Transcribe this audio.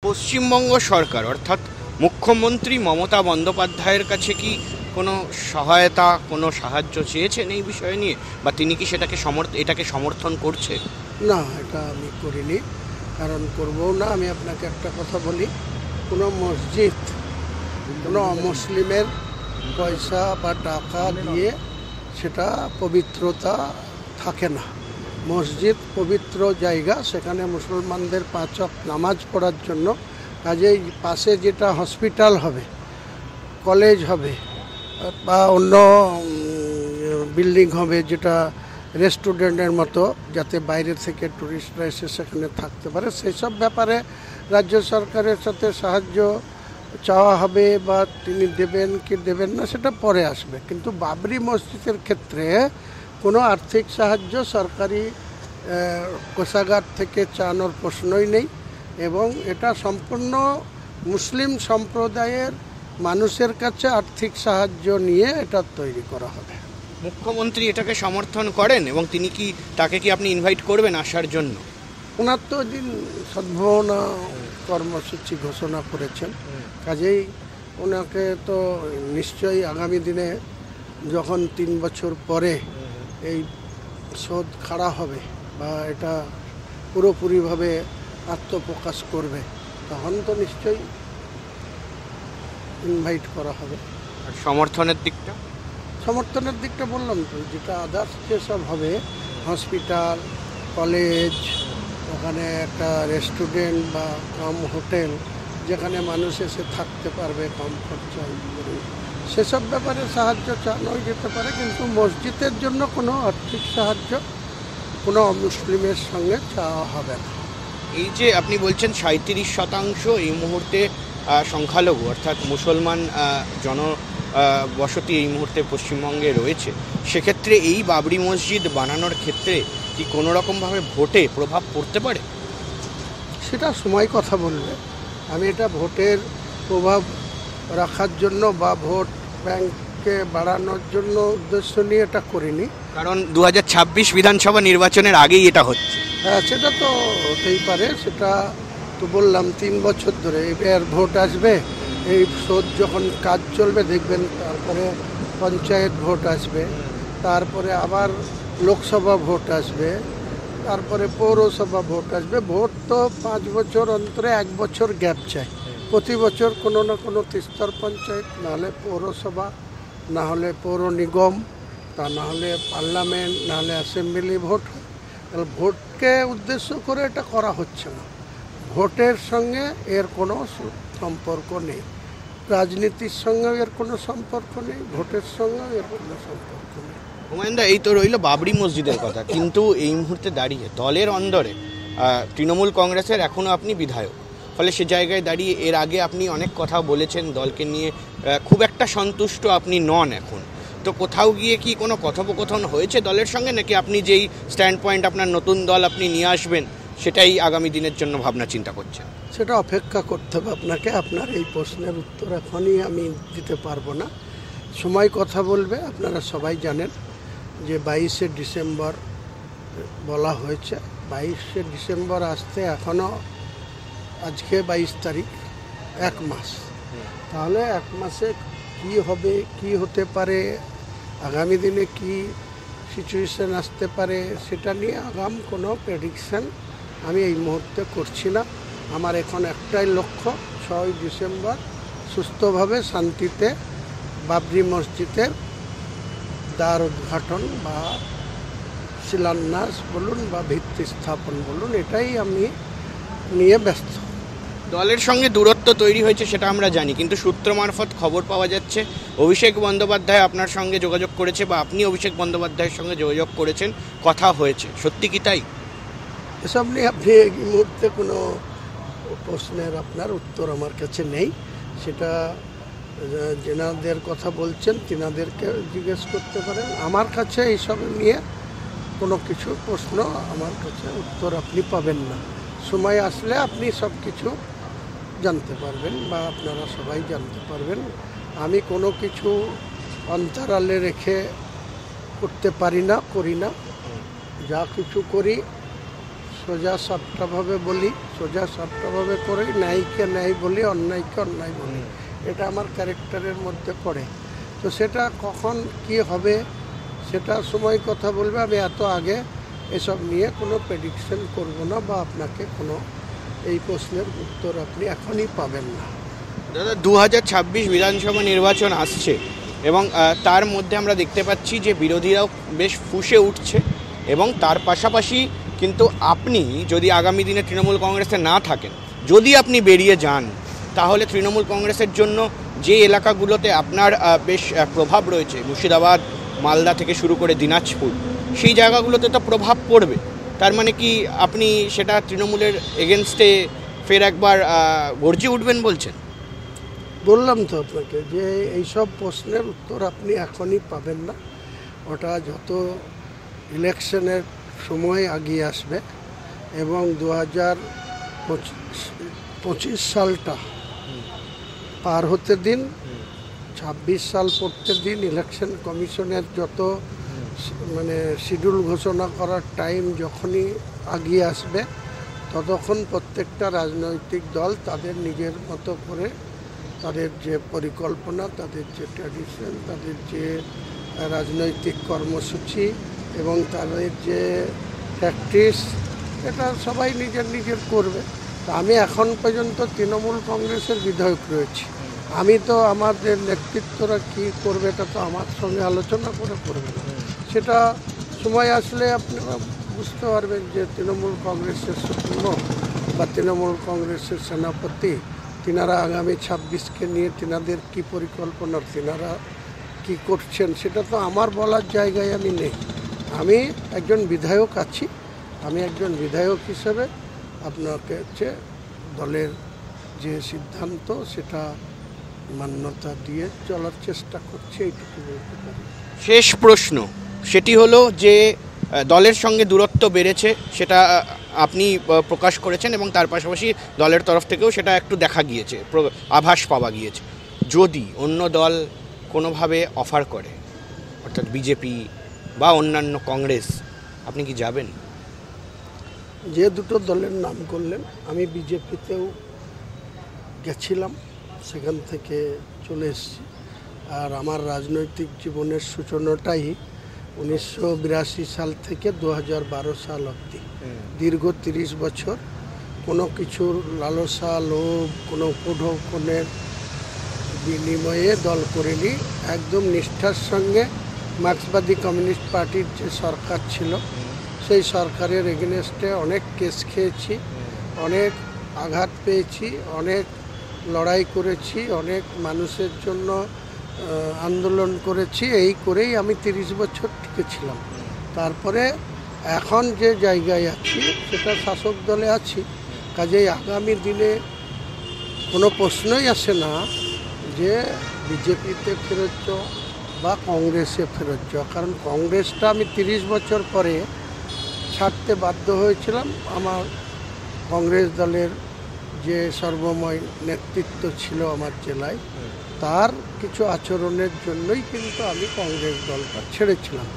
পশ্চিমবঙ্গ সরকার অর্থাৎ মুখ্যমন্ত্রী মমতা বন্দ্যোপাধ্যায়ের কাছে কি কোনো সহায়তা, কোনো সাহায্য চেয়েছেন এই বিষয় নিয়ে, বা তিনি কি এটাকে সমর্থন করছে? না, এটা আমি করিনি, কারণ করবও না। আমি আপনাকে একটা কথা বলি, কোনো মসজিদ কোনো অমুসলিমের পয়সা বা টাকা দিয়ে সেটা পবিত্রতা থাকে না। মসজিদ পবিত্র জায়গা, সেখানে মুসলমানদের 5 ওয়াক্ত নামাজ পড়ার জন্য। কাজেই পাশে যেটা হসপিটাল হবে, কলেজ হবে বা অন্য বিল্ডিং হবে, যেটা রেস্টুরেন্টের মতো, যাতে বাইরে থেকে টুরিস্টরা এসে সেখানে থাকতে পারে, সেই সব ব্যাপারে রাজ্য সরকারের সাথে সাহায্য চাওয়া হবে, বা তিনি দেবেন কি দেবেন না সেটা পরে আসবে। কিন্তু বাবরি মসজিদের ক্ষেত্রে কোনো আর্থিক সাহায্য সরকারি কোষাগার থেকে চানোর প্রশ্নই নেই, এবং এটা সম্পূর্ণ মুসলিম সম্প্রদায়ের মানুষের কাছে আর্থিক সাহায্য নিয়ে এটা তৈরি করা হবে। মুখ্যমন্ত্রী এটাকে সমর্থন করেন এবং তাকে কি আপনি ইনভাইট করবেন আসার জন্য? ওনার তো দিন সদ্ভাবনা কর্মসূচি ঘোষণা করেছেন, কাজেই ওনাকে তো নিশ্চয়ই আগামী দিনে যখন 3 বছর পরে এই শোধ খাড়া হবে বা এটা পুরোপুরিভাবে আত্মপ্রকাশ করবে, তখন তো নিশ্চয়ই ইনভাইট করা হবে। আর সমর্থনের দিকটা? সমর্থনের দিকটা বললাম তো, যেটা আদার্স যেসব হবে, হসপিটাল, কলেজ, ওখানে একটা রেস্টুরেন্ট বা কম হোটেল যেখানে মানুষ এসে থাকতে পারবে কম খরচায়, সেসব ব্যাপারে সাহায্য চানোই যেতে পারে। কিন্তু মসজিদের জন্য কোনো আর্থিক সাহায্য কোনো অমুসলিমের সঙ্গে চাওয়া হবে না। এই যে আপনি বলছেন 37% এই মুহূর্তে সংখ্যালঘু অর্থাৎ মুসলমান বসতি এই মুহূর্তে পশ্চিমবঙ্গে রয়েছে, সেক্ষেত্রে এই বাবরি মসজিদ বানানোর ক্ষেত্রে কি কোনো রকমভাবে ভোটে প্রভাব পড়তে পারে? সেটা সময় কথা বলবে। আমি এটা ভোটের প্রভাব রাখার জন্য বা ভোট ব্যাংককে বাড়ানোর জন্য উদ্দেশ্য নিয়ে এটা করিনি, কারণ 2026 বিধানসভা নির্বাচনের আগেই এটা হচ্ছে। হ্যাঁ, সেটা তো হতেই পারে। সেটা তো বললাম 3 বছর ধরে এবার ভোট আসবে, এই শোধ যখন কাজ চলবে দেখবেন, তারপরে পঞ্চায়েত ভোট আসবে, তারপরে আবার লোকসভা ভোট আসবে, তারপরে পৌরসভা ভোট আসবে। ভোট তো 5 বছর অন্তরে 1 বছর গ্যাপ চাই। প্রতি বছর কোনো না কোনো স্তর পঞ্চায়েত, নাহলে পৌরসভা, না হলে পৌর নিগম, তা না হলে পার্লামেন্ট, না হলে অ্যাসেম্বলি ভোট। তাহলে ভোটকে উদ্দেশ্য করে এটা করা হচ্ছে না। ভোটের সঙ্গে এর কোনো সম্পর্ক নেই, রাজনীতির সঙ্গেও এর কোনো সম্পর্ক নেই, ভোটের সঙ্গেও এর কোনো সম্পর্ক নেই। হুমায়ুনদা, এই তো রইল বাবরি মসজিদের কথা, কিন্তু এই মুহূর্তে দাঁড়িয়ে দলের অন্দরে তৃণমূল কংগ্রেসের এখনও আপনি বিধায়ক, ফলে সে জায়গায় দাঁড়িয়ে এর আগে আপনি অনেক কথা বলেছেন, দলকে নিয়ে খুব একটা সন্তুষ্ট আপনি নন এখন। তো কোথাও গিয়ে কি কোনো কথোপকথন হয়েছে দলের সঙ্গে, নাকি আপনি যেই স্ট্যান্ড পয়েন্ট আপনার নতুন দল আপনি নিয়ে আসবেন সেটাই আগামী দিনের জন্য ভাবনা চিন্তা করছেন? সেটা অপেক্ষা করতে হবে আপনাকে। আপনার এই প্রশ্নের উত্তর এখনই আমি দিতে পারবো না, সময় কথা বলবে। আপনারা সবাই জানেন যে 22শে ডিসেম্বর বলা হয়েছে। 22শে ডিসেম্বর আসতে এখনও, আজকে 22 তারিখ, 1 মাস। তাহলে 1 মাসে কি হবে, কি হতে পারে, আগামী দিনে কি সিচুয়েশন আসতে পারে, সেটা নিয়ে আগাম কোনো প্রেডিকশান আমি এই মুহূর্তে করছি না। আমার এখন একটাই লক্ষ্য, 6 ডিসেম্বর সুস্থভাবে শান্তিতে বাবরি মসজিদের দ্বার উদ্ঘাটন বা শিলান্যাস বলুন বা ভিত্তি স্থাপন বলুন, এটাই আমি নিয়ে ব্যস্ত। দলের সঙ্গে দূরত্ব তৈরি হয়েছে সেটা আমরা জানি, কিন্তু সূত্র মারফত খবর পাওয়া যাচ্ছে অভিষেক বন্দ্যোপাধ্যায় আপনার সঙ্গে যোগাযোগ করেছে, বা আপনি অভিষেক বন্দ্যোপাধ্যায়ের সঙ্গে যোগাযোগ করেছেন, কথা হয়েছে, সত্যি কি তাই? এসব নিয়ে আপনি এই মুহূর্তে কোনো প্রশ্নের আপনার উত্তর আমার কাছে নেই। সেটা যেনাদের কথা বলছেন তিনাদেরকে জিজ্ঞেস করতে পারেন। আমার কাছে এইসব নিয়ে কোনো কিছু প্রশ্ন, আমার কাছে উত্তর আপনি পাবেন না। সময় আসলে আপনি সব কিছু জানতে পারবেন বা আপনারা সবাই জানতে পারবেন। আমি কোনো কিছু অন্তরালে রেখে করতে পারি না, করি না। যা কিছু করি সোজা সাপটাভাবে বলি, সোজা সাপটাভাবে করি, ন্যায়কে ন্যায় বলি, অন্যায়কে অন্যায় বলি। এটা আমার ক্যারেক্টারের মধ্যে পড়ে। তো সেটা কখন কি হবে সেটা সময় কথা বলবে। আমি এত আগে এসব নিয়ে কোনো প্রেডিকশন করব না, বা আপনাকে কোনো এই প্রশ্নের উত্তর আপনি এখনই পাবেন না। দাদা 2026 বিধানসভা নির্বাচন আসছে এবং তার মধ্যে আমরা দেখতে পাচ্ছি যে বিরোধীরাও বেশ ফুঁসে উঠছে, এবং তার পাশাপাশি কিন্তু আপনি যদি আগামী দিনে তৃণমূল কংগ্রেসে না থাকেন, যদি আপনি বেরিয়ে যান, তাহলে তৃণমূল কংগ্রেসের জন্য যে এলাকাগুলোতে আপনার বেশ প্রভাব রয়েছে, মুর্শিদাবাদ, মালদা থেকে শুরু করে দিনাজপুর, সেই জায়গাগুলোতে তো প্রভাব পড়বে। তার মানে কি আপনি সেটা তৃণমূলের এগেনস্টে ফের একবার গর্জে উঠবেন বলছেন? বললাম তো আপনাকে যে এইসব প্রশ্নের উত্তর আপনি এখনই পাবেন না। ওটা যত ইলেকশনের সময় আগিয়ে আসবে এবং 2025 সালটা পার হতে দিন, 26 সাল পড়তে দিন, ইলেকশন কমিশনের যত শিডিউল ঘোষণা করার টাইম যখনই আগিয়ে আসবে, ততক্ষণ প্রত্যেকটা রাজনৈতিক দল তাদের নিজের মতো করে তাদের যে পরিকল্পনা, তাদের যে ট্র্যাডিশন, তাদের যে রাজনৈতিক কর্মসূচি এবং তাদের যে প্র্যাকটিস, এটা সবাই নিজের নিজের করবে। তো আমি এখন পর্যন্ত তৃণমূল কংগ্রেসের বিধায়ক রয়েছি। আমি তো আমাদের নেতৃত্বরা কী করবে এটা তো আমার সঙ্গে আলোচনা করে করবে না। সেটা সময় আসলে আপনারা বুঝতে পারবেন যে তৃণমূল কংগ্রেসের সুপ্রিমো বা তৃণমূল কংগ্রেসের সেনাপতি তিনারা আগামী 26কে নিয়ে তিনাদের কী পরিকল্পনা, তিনারা কী করছেন, সেটা তো আমার বলার জায়গায় আমি নেই। আমি একজন বিধায়ক আছি। আমি একজন বিধায়ক হিসেবে আপনাকে দলের যে সিদ্ধান্ত সেটা মান্যতা দিয়ে চলার চেষ্টা করছি, এইটুকু বলতে পারি। শেষ প্রশ্ন, সেটি হলো যে দলের সঙ্গে দূরত্ব বেড়েছে, সেটা আপনি প্রকাশ করেছেন এবং তার পাশাপাশি দলের তরফ থেকেও সেটা একটু দেখা গিয়েছে, আভাস পাওয়া গিয়েছে। যদি অন্য দল কোনোভাবে অফার করে, অর্থাৎ বিজেপি বা অন্যান্য কংগ্রেস, আপনি কি যাবেন? যে দুটো দলের নাম করলেন, আমি বিজেপিতেও গেছিলাম, সেখান থেকে চলে এসেছি। আর আমার রাজনৈতিক জীবনের সূচনাটাই 1982 সাল থেকে 2012 সাল অবধি, দীর্ঘ 30 বছর কোনো কিছুর লালসা, লোভ, কোনো উপঢৌকনের বিনিময়ে দল করিনি। একদম নিষ্ঠার সঙ্গে মার্ক্সবাদী কমিউনিস্ট পার্টির যে সরকার ছিল, সেই সরকারের এগেনস্টে অনেক কেস খেয়েছি, অনেক আঘাত পেয়েছি, অনেক লড়াই করেছি, অনেক মানুষের জন্য আন্দোলন করেছি। এই করেই আমি 30 বছর টিকেছিলাম। তারপরে এখন যে জায়গায় আছি সেটা শাসক দলে আছি। কাজেই আগামী দিনে কোনো প্রশ্নই আসে না যে বিজেপিতে ফেরত যাওয়া বা কংগ্রেসে ফেরত যাওয়া। কারণ কংগ্রেসটা আমি 30 বছর পরে ছাড়তে বাধ্য হয়েছিলাম। আমার কংগ্রেস দলের যে সর্বময় নেতৃত্ব ছিল আমার জেলায়, তার কিছু আচরণের জন্যই কিন্তু আমি কংগ্রেস দলটা ছেড়েছিলাম।